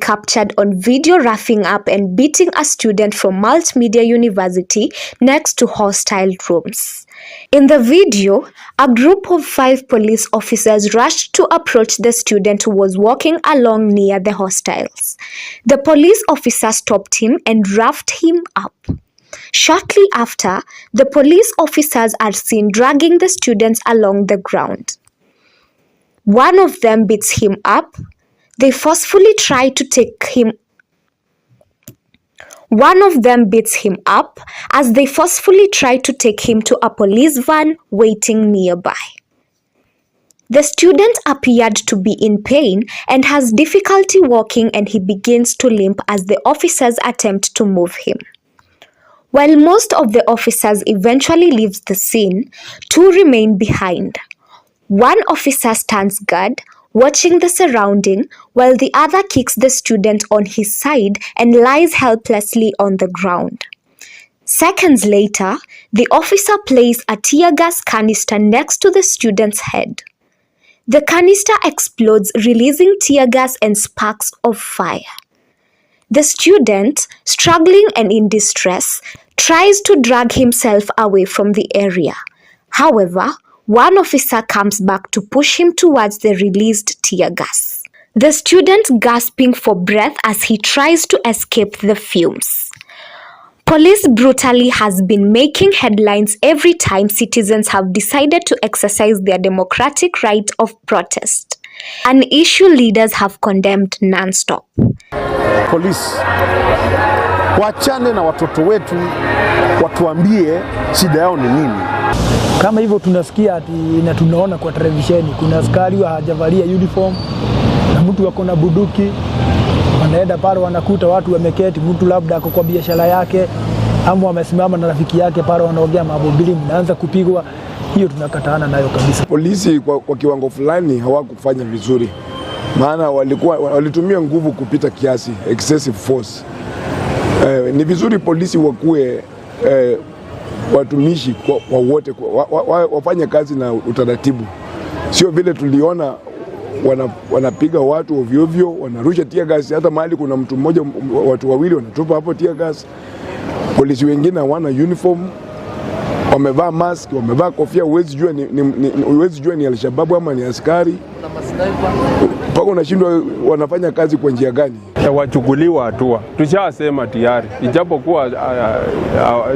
captured on video roughing up and beating a student from Multimedia University next to hostile rooms. In the video, a group of 5 police officers rushed to approach the student who was walking along near the hostels. The police officer stopped him and roughed him up. Shortly after, the police officers are seen dragging the students along the ground. One of them beats him up. They forcefully try to take him. One of them beats him up as they forcefully try to take him to a police van waiting nearby. The student appeared to be in pain and has difficulty walking, and he begins to limp as the officers attempt to move him. While most of the officers eventually leave the scene, 2 remain behind. One officer stands guard, watching the surrounding, while the other kicks the student on his side and lies helplessly on the ground. Seconds later, the officer placed a tear gas canister next to the student's head. The canister explodes, releasing tear gas and sparks of fire. The student, struggling and in distress, tries to drag himself away from the area. However, one officer comes back to push him towards the released tear gas. The student gasping for breath as he tries to escape the fumes. Police brutality has been making headlines every time citizens have decided to exercise their democratic right of protest, an issue leaders have condemned non-stop. Polisi wachane na watoto wetu, watuambie shida yao ni nini. Kama hivyo tunasikia ati na tunaona kwa televisheni kuna askari wa hajavalia uniform na mtu wako na bunduki, wanaenda pale wanakuta watu wameketi, mtu labda ako kwa biashara yake ama wamesimama na rafiki yake pale wanaongea mambo mbili, mnaanza kupigwa. Hiyo tunakataana nayo kabisa. Polisi kwa kiwango fulani hawakufanya vizuri, maana walitumia nguvu kupita kiasi, excessive force. Ni vizuri polisi wakuwe watumishi kwa wote, wafanye kazi na utaratibu. Sio vile tuliona wanapiga watu ovyo ovyo, wanarusha tear gas, hata mahali kuna mtu mmoja watu wawili wanatupa hapo tear gas. Polisi wengine hawana uniform, wamevaa mask, wamevaa kofia, huwezi jua ni Al-Shabaab ama ni askari. Pako unashindwa wanafanya kazi kwa njia gani? Wachukuliwa hatua. Tushasema tayari. Ijapokuwa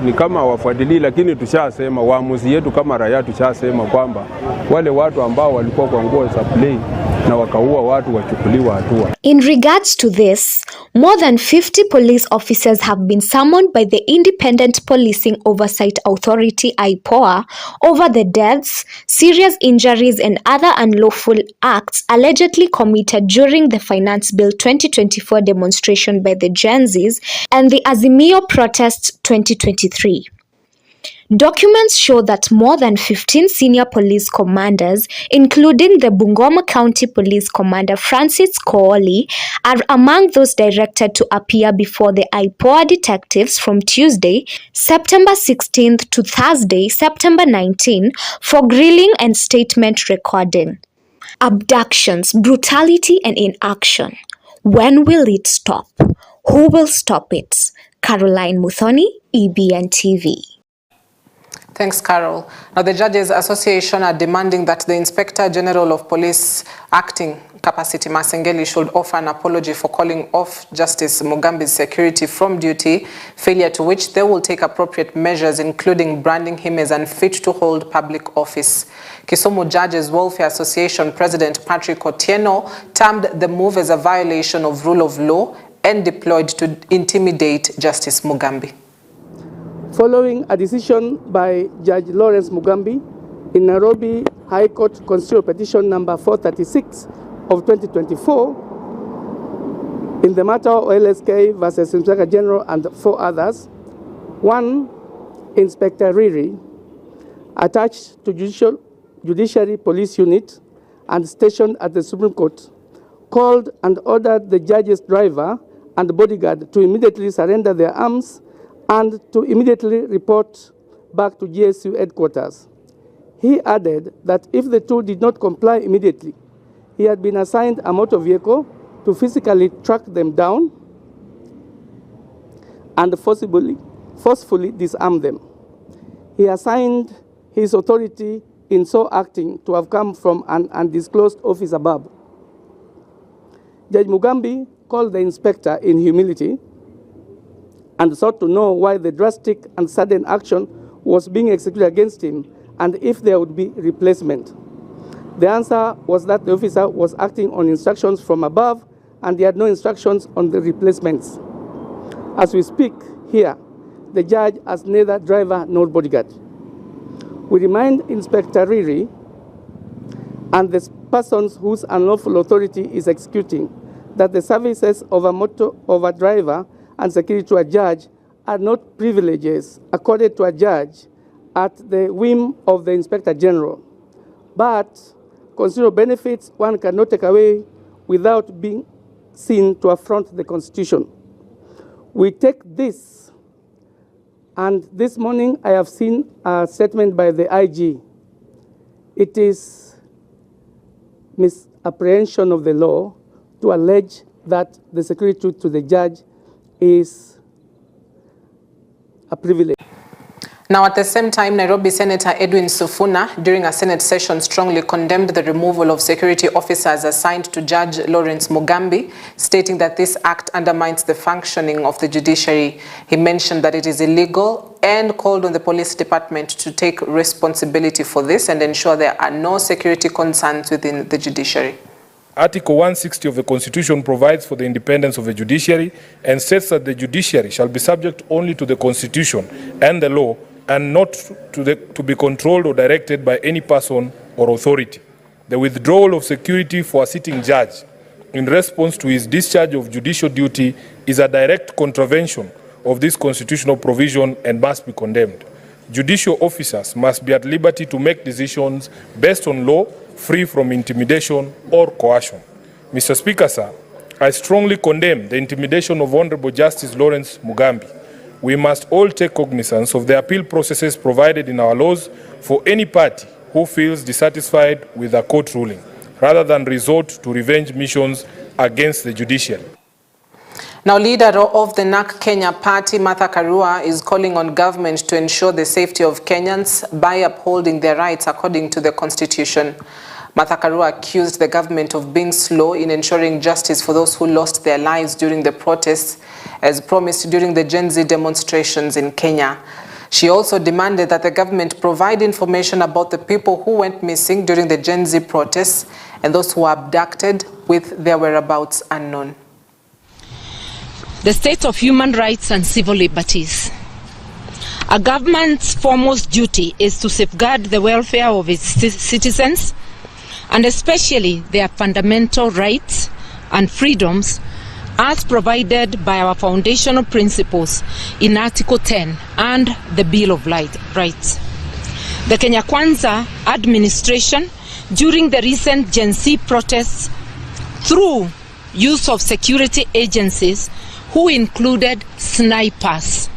ni kama wafuadili, lakini tushasema waamuzi yetu kama raia, tushasema kwamba wale watu ambao walikuwa kwa nguo za play na wakaua watu wachukuliwa hatua. In regards to this, more than 50 police officers have been summoned by the Independent Policing Oversight Authority (IPOA) over the deaths, serious injuries and other unlawful acts allegedly committed during the Finance Bill 2024 demonstration by the Gen Zs and the Azimio protests 2023. Documents show that more than 15 senior police commanders, including the Bungoma County Police Commander Francis Kooli, are among those directed to appear before the IPOA detectives from Tuesday, September 16th to Thursday, September 19, for grilling and statement recording. Abductions, brutality and inaction. When will it stop? Who will stop it? Caroline Muthoni, EBN TV. Thanks, Carol. Now, the Judges Association are demanding that the Inspector General of Police acting capacity, Masengeli, should offer an apology for calling off Justice Mugambi's security from duty, failure to which they will take appropriate measures, including branding him as unfit to hold public office. Kisumu Judges Welfare Association President Patrick Otieno termed the move as a violation of rule of law and deployed to intimidate Justice Mugambi. Following a decision by Judge Lawrence Mugambi in Nairobi High Court Constitutional Petition number 436 of 2024, in the matter of LSK versus Inspector General and 4 others, 1. Inspector Riri, attached to Judiciary Police Unit and stationed at the Supreme Court, called and ordered the judge's driver and bodyguard to immediately surrender their arms and to immediately report back to GSU headquarters. He added that if the two did not comply immediately, he had been assigned a motor vehicle to physically track them down and forcefully disarm them. He assigned his authority in so acting to have come from an undisclosed office above. Judge Mugambi called the inspector in humility and sought to know why the drastic and sudden action was being executed against him and if there would be replacement. The answer was that the officer was acting on instructions from above and he had no instructions on the replacements. As we speak here, the judge has neither driver nor bodyguard. We remind Inspector Riri and the persons whose unlawful authority is executing that the services of a driver and security to a judge are not privileges accorded to a judge at the whim of the Inspector General, but considerable benefits one cannot take away without being seen to affront the Constitution. We take this, and this morning I have seen a statement by the IG. It is misapprehension of the law to allege that the security to the judge is a privilege. Now, at the same time, Nairobi Senator Edwin Sifuna, during a Senate session, strongly condemned the removal of security officers assigned to Judge Lawrence Mugambi, stating that this act undermines the functioning of the judiciary. He mentioned that it is illegal and called on the police department to take responsibility for this and ensure there are no security concerns within the judiciary. Article 160 of the Constitution provides for the independence of the judiciary and states that the judiciary shall be subject only to the Constitution and the law and not to be controlled or directed by any person or authority. The withdrawal of security for a sitting judge in response to his discharge of judicial duty is a direct contravention of this constitutional provision and must be condemned. Judicial officers must be at liberty to make decisions based on law, free from intimidation or coercion. Mr. Speaker, sir, I strongly condemn the intimidation of Honorable Justice Lawrence Mugambi. We must all take cognizance of the appeal processes provided in our laws for any party who feels dissatisfied with a court ruling, rather than resort to revenge missions against the judiciary. Now, leader of the NARC Kenya party, Martha Karua, is calling on government to ensure the safety of Kenyans by upholding their rights according to the Constitution. Martha Karua accused the government of being slow in ensuring justice for those who lost their lives during the protests, as promised during the Gen Z demonstrations in Kenya. She also demanded that the government provide information about the people who went missing during the Gen Z protests and those who were abducted with their whereabouts unknown. The state of human rights and civil liberties. A government's foremost duty is to safeguard the welfare of its citizens, and especially their fundamental rights and freedoms as provided by our foundational principles in Article 10 and the Bill of Rights. The Kenya Kwanza administration, during the recent Gen Z protests, through use of security agencies who included snipers,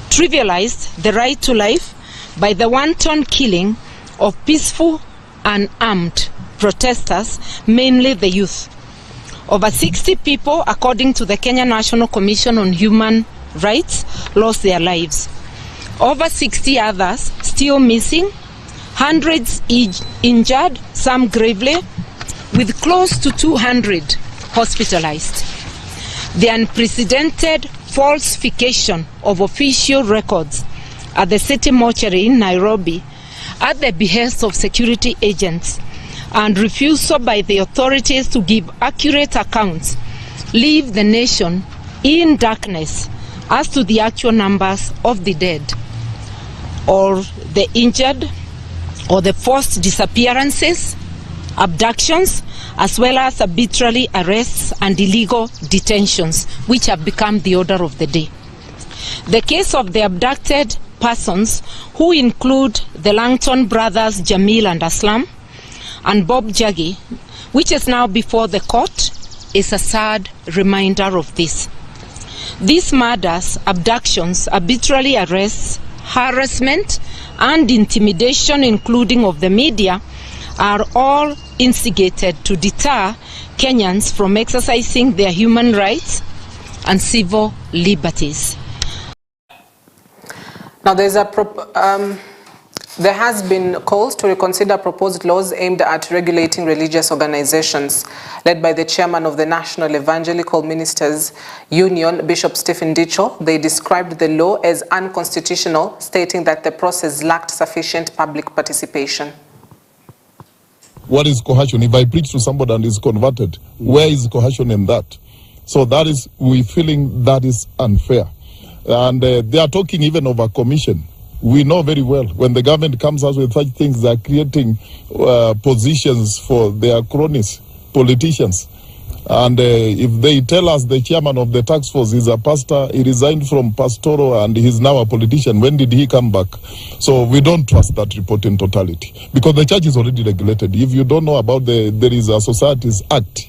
trivialized the right to life by the wanton killing of peaceful and armed protesters, mainly the youth. Over 60 people, according to the Kenya National Commission on Human Rights, lost their lives. Over 60 others still missing, hundreds injured, some gravely, with close to 200 hospitalized. The unprecedented falsification of official records at the city mortuary in Nairobi at the behest of security agents and refusal by the authorities to give accurate accounts leave the nation in darkness as to the actual numbers of the dead or the injured or the forced disappearances, abductions, as well as arbitrary arrests and illegal detentions, which have become the order of the day. The case of the abducted persons, who include the Langton brothers Jamil and Aslam, and Bob Jaggi, which is now before the court, is a sad reminder of this. These murders, abductions, arbitrary arrests, harassment, and intimidation, including of the media, are all instigated to deter Kenyans from exercising their human rights and civil liberties. Now, there has been calls to reconsider proposed laws aimed at regulating religious organizations. Led by the chairman of the National Evangelical Ministers Union, Bishop Stephen Dicho, they described the law as unconstitutional, stating that the process lacked sufficient public participation. What is coercion? If I preach to somebody and is converted, where is coercion in that? So that is, we feeling that is unfair. And they are talking even of a commission. We know very well when the government comes out with such things, they are creating positions for their cronies, politicians. And if they tell us the chairman of the task force is a pastor, he resigned from pastoral and he's now a politician, when did he come back? So we don't trust that report in totality, because the church is already regulated. If you don't know about there is a Societies Act,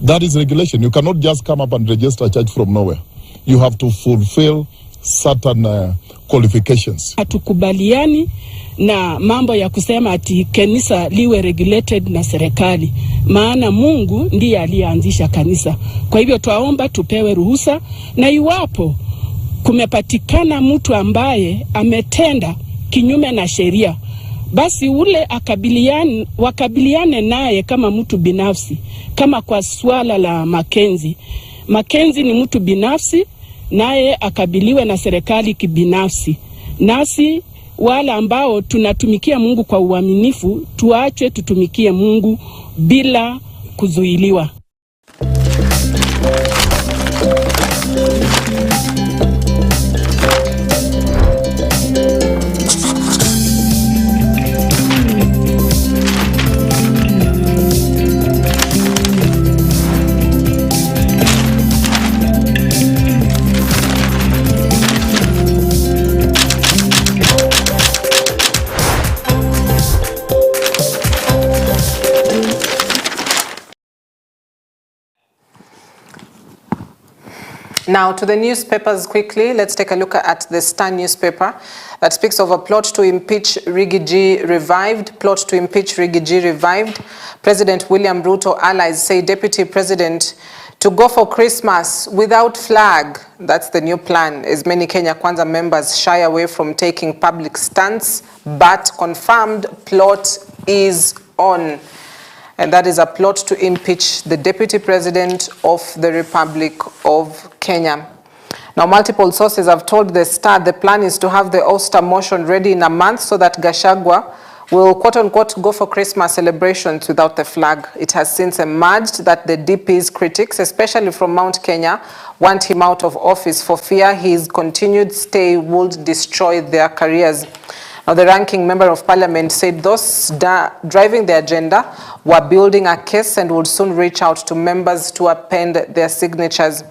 that is regulation. You cannot just come up and register a church from nowhere. You have to fulfill certain qualifications. Hatukubaliani na mambo ya kusema ati kanisa liwe regulated na serikali, maana Mungu ndiye aliyeanzisha kanisa. Kwa hivyo twaomba tupewe ruhusa, na iwapo kumepatikana mtu ambaye ametenda kinyume na sheria, basi ule wakabiliane naye kama mtu binafsi. Kama kwa swala la Makenzi ni mtu binafsi, naye akabiliwe na serikali kibinafsi. Nasi wale ambao tunatumikia Mungu kwa uaminifu, tuache tutumikie Mungu bila kuzuiliwa. Now to the newspapers quickly. Let's take a look at the Star newspaper that speaks of a plot to impeach Rigiji revived. Plot to impeach Rigiji revived. President William Ruto allies say Deputy President to go for Christmas without flag. That's the new plan, as many Kenya Kwanza members shy away from taking public stance, but confirmed plot is on. And that is a plot to impeach the Deputy President of the Republic of Kenya. Now, multiple sources have told the Star the plan is to have the ouster motion ready in a month so that Gachagua will, quote-unquote, go for Christmas celebrations without the flag. It has since emerged that the DP's critics, especially from Mount Kenya, want him out of office for fear his continued stay would destroy their careers. Now, the ranking member of parliament said those driving the agenda were building a case and would soon reach out to members to append their signatures.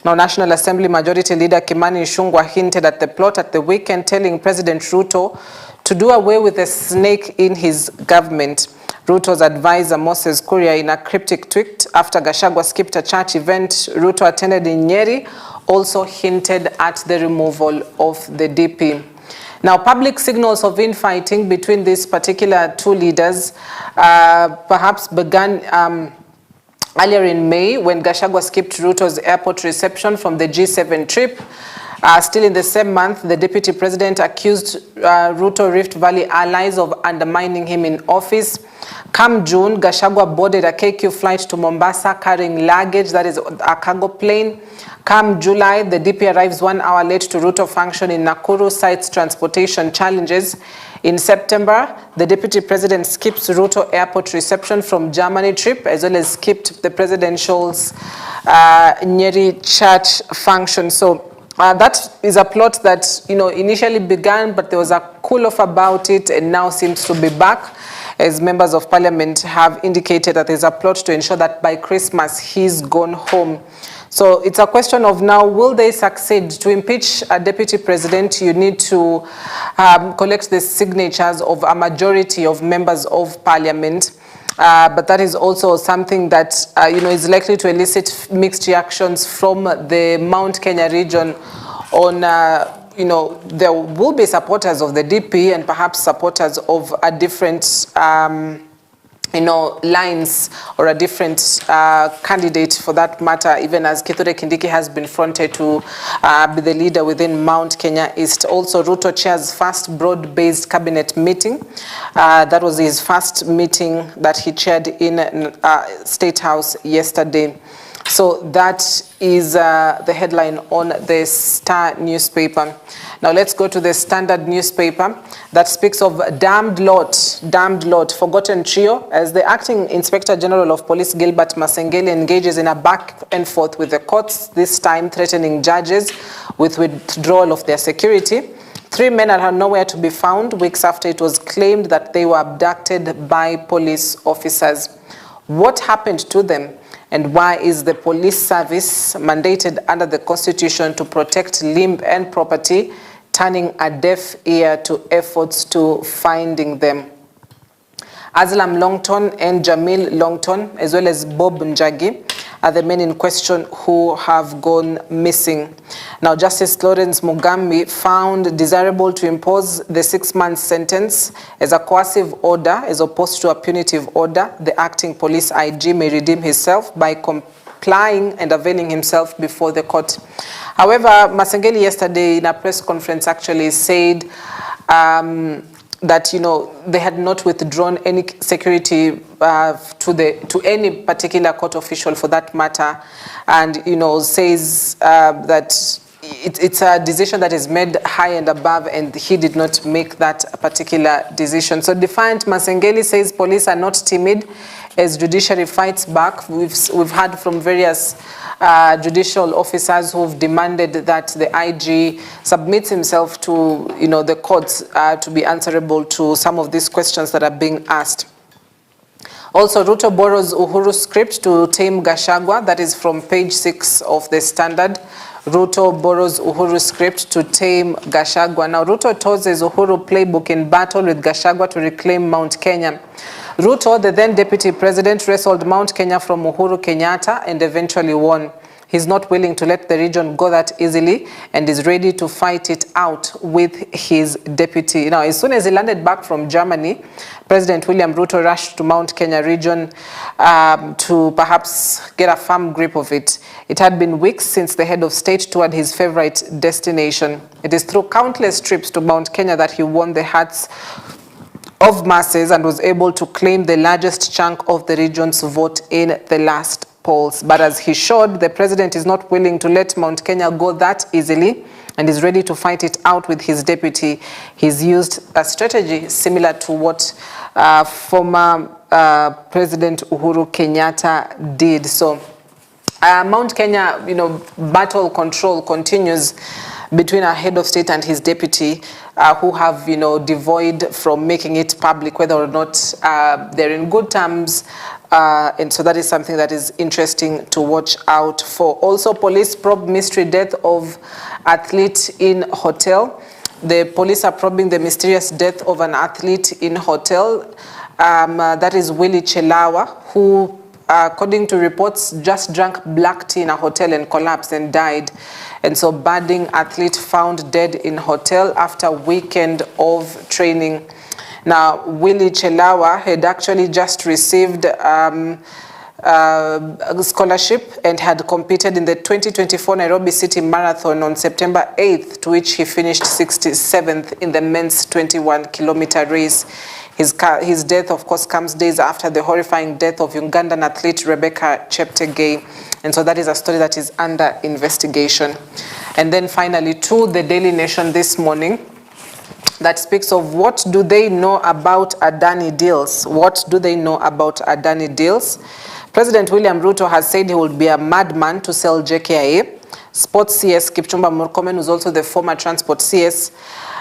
Now, National Assembly Majority Leader Kimani Ichung'wah hinted at the plot at the weekend, telling President Ruto to do away with the snake in his government. Ruto's advisor Moses Kuria, in a cryptic tweet after Gachagua skipped a church event Ruto attended in Nyeri, also hinted at the removal of the DP. Now, public signals of infighting between these particular two leaders perhaps began earlier in May when Gachagua skipped Ruto's airport reception from the G7 trip. Still in the same month, the Deputy President accused Ruto Rift Valley allies of undermining him in office. Come June, Gachagua boarded a KQ flight to Mombasa carrying luggage, that is a cargo plane. Come July, the DP arrives 1 hour late to Ruto function in Nakuru, cites transportation challenges. In September, the Deputy President skips Ruto airport reception from Germany trip, as well as skipped the presidential's Nyeri church function. So that is a plot that, initially began, but there was a cool-off about it and now seems to be back, as members of parliament have indicated that there's a plot to ensure that by Christmas he's gone home. So it's a question of now, will they succeed? To impeach a deputy president, you need to collect the signatures of a majority of members of parliament. But that is also something that is likely to elicit mixed reactions from the Mount Kenya region on, there will be supporters of the DP and perhaps supporters of a different lines or a different candidate for that matter, even as Kithure Kindiki has been fronted to be the leader within Mount Kenya East. Also, Ruto chairs first broad-based cabinet meeting. That was his first meeting that he chaired in State House yesterday. So that is the headline on the Star newspaper. Now let's go to the Standard newspaper that speaks of damned lot, forgotten trio, as the acting Inspector General of Police Gilbert Masengeli engages in a back and forth with the courts, this time threatening judges with withdrawal of their security. 3 men are nowhere to be found weeks after it was claimed that they were abducted by police officers. What happened to them? And why is the police service mandated under the Constitution to protect limb and property, turning a deaf ear to efforts to finding them? Aslam Longton and Jamil Longton, as well as Bob Njagi, are the men in question who have gone missing. Now, Justice Lawrence Mugambi found desirable to impose the 6-month sentence as a coercive order as opposed to a punitive order. The acting police IG may redeem himself by complying and availing himself before the court. However, Masengeli yesterday in a press conference actually said that they had not withdrawn any security to any particular court official for that matter, and says that it's a decision that is made high and above, and he did not make that particular decision. So Defiant Masengeli says police are not timid as judiciary fights back. We've heard from various judicial officers who've demanded that the IG submits himself to the courts to be answerable to some of these questions that are being asked. Also, Ruto borrows Uhuru script to tame Gachagua. That is from page 6 of the Standard. Ruto borrows Uhuru script to tame Gachagua. Now, Ruto tosses Uhuru playbook in battle with Gachagua to reclaim Mount Kenya. Ruto, the then deputy president, wrestled Mount Kenya from Uhuru Kenyatta and eventually won. He's not willing to let the region go that easily and is ready to fight it out with his deputy. Now, as soon as he landed back from Germany, President William Ruto rushed to Mount Kenya region to perhaps get a firm grip of it. It had been weeks since the head of state toured his favorite destination. It is through countless trips to Mount Kenya that he won the hearts of masses and was able to claim the largest chunk of the region's vote in the last polls. But as he showed, the president is not willing to let Mount Kenya go that easily and is ready to fight it out with his deputy. He's used a strategy similar to what former President Uhuru Kenyatta did. So Mount Kenya, battle control continues between our head of state and his deputy, who have, devoid from making it public whether or not they're in good terms. And so that is something that is interesting to watch out for. Also, police probe mystery death of athlete in hotel. The police are probing the mysterious death of an athlete in hotel. That is Willie Chelawa, who, according to reports, just drank black tea in a hotel and collapsed and died. And so budding athlete found dead in hotel after a weekend of training. Now, Willie Chelawa had actually just received a scholarship and had competed in the 2024 Nairobi City Marathon on September 8th, to which he finished 67th in the men's 21-kilometer race. His death, of course, comes days after the horrifying death of Ugandan athlete Rebecca Cheptegei. And so that is a story that is under investigation. And then finally, to the Daily Nation this morning, that speaks of what do they know about Adani deals. What do they know about Adani deals? President William Ruto has said he would be a madman to sell JKIA. Sports CS Kipchumba Murkomen, who's also the former transport CS,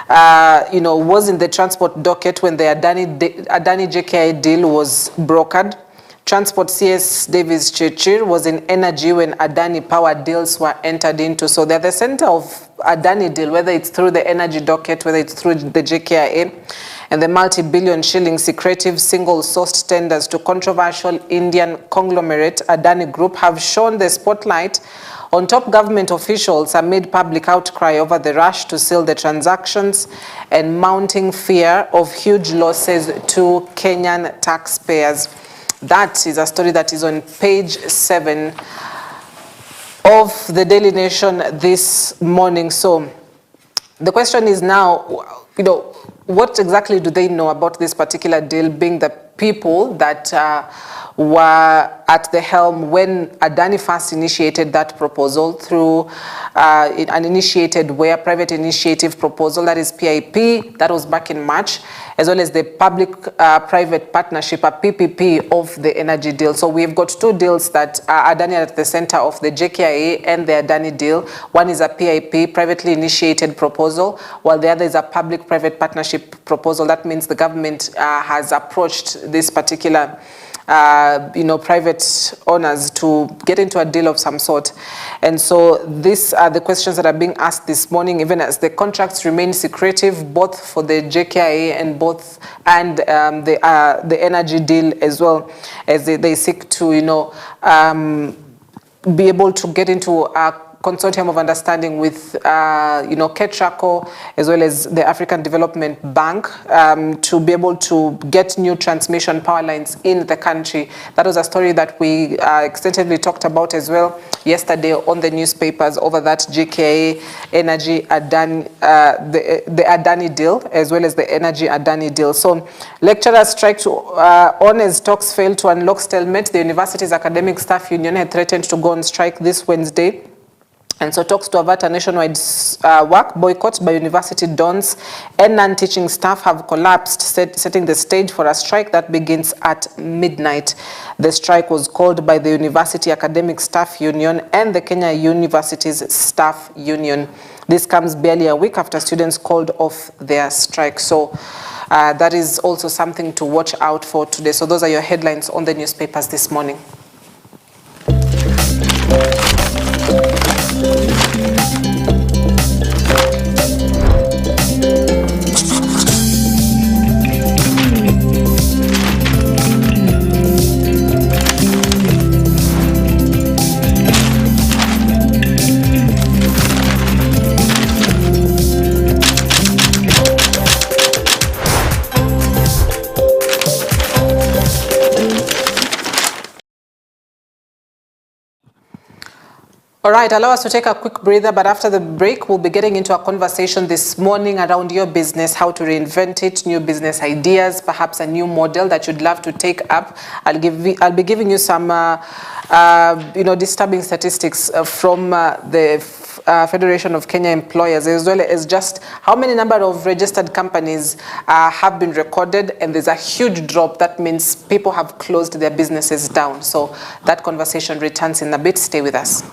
was in the transport docket when the Adani JKIA deal was brokered. Transport CS Davis Chirchir was in energy when Adani power deals were entered into. So they're the center of Adani deal, whether it's through the energy docket, whether it's through the JKIA, and the multi-billion shilling secretive single-sourced tenders to controversial Indian conglomerate Adani Group have shone the spotlight on top government officials amid public outcry over the rush to seal the transactions and mounting fear of huge losses to Kenyan taxpayers. That is a story that is on page 7 of the Daily Nation this morning. So the question is now, what exactly do they know about this particular deal, being the people that were at the helm when Adani first initiated that proposal through an initiated private initiative proposal, that is PIP, that was back in March, as well as the public-private partnership, a PPP of the energy deal. So we've got two deals that are Adani at the center of, the JKIA and the Adani deal. One is a PIP, privately initiated proposal, while the other is a public-private partnership proposal. That means the government has approached this particular private owners to get into a deal of some sort. And so these are the questions that are being asked this morning, even as the contracts remain secretive, both for the JKIA and the energy deal, as well as they seek to, be able to get into a consortium of understanding with, KETRACO, as well as the African Development Bank, to be able to get new transmission power lines in the country. That was a story that we extensively talked about as well yesterday on the newspapers over that JKA Energy Adani, the Adani deal, as well as the Energy Adani deal. So lecturers strike on as talks fail to unlock stalemate. The university's academic staff union had threatened to go on strike this Wednesday. And so talks to avert a nationwide work boycott by university dons and non-teaching staff have collapsed, setting the stage for a strike that begins at midnight. The strike was called by the University Academic Staff Union and the Kenya Universities Staff Union. This comes barely a week after students called off their strike. So that is also something to watch out for today. So those are your headlines on the newspapers this morning. All right, allow us to take a quick breather, but after the break, we'll be getting into a conversation this morning around your business, how to reinvent it, new business ideas, perhaps a new model that you'd love to take up. I'll be giving you some, disturbing statistics from the Federation of Kenya Employers, as well as just how many number of registered companies have been recorded, and there's a huge drop. That means people have closed their businesses down. So that conversation returns in a bit. Stay with us.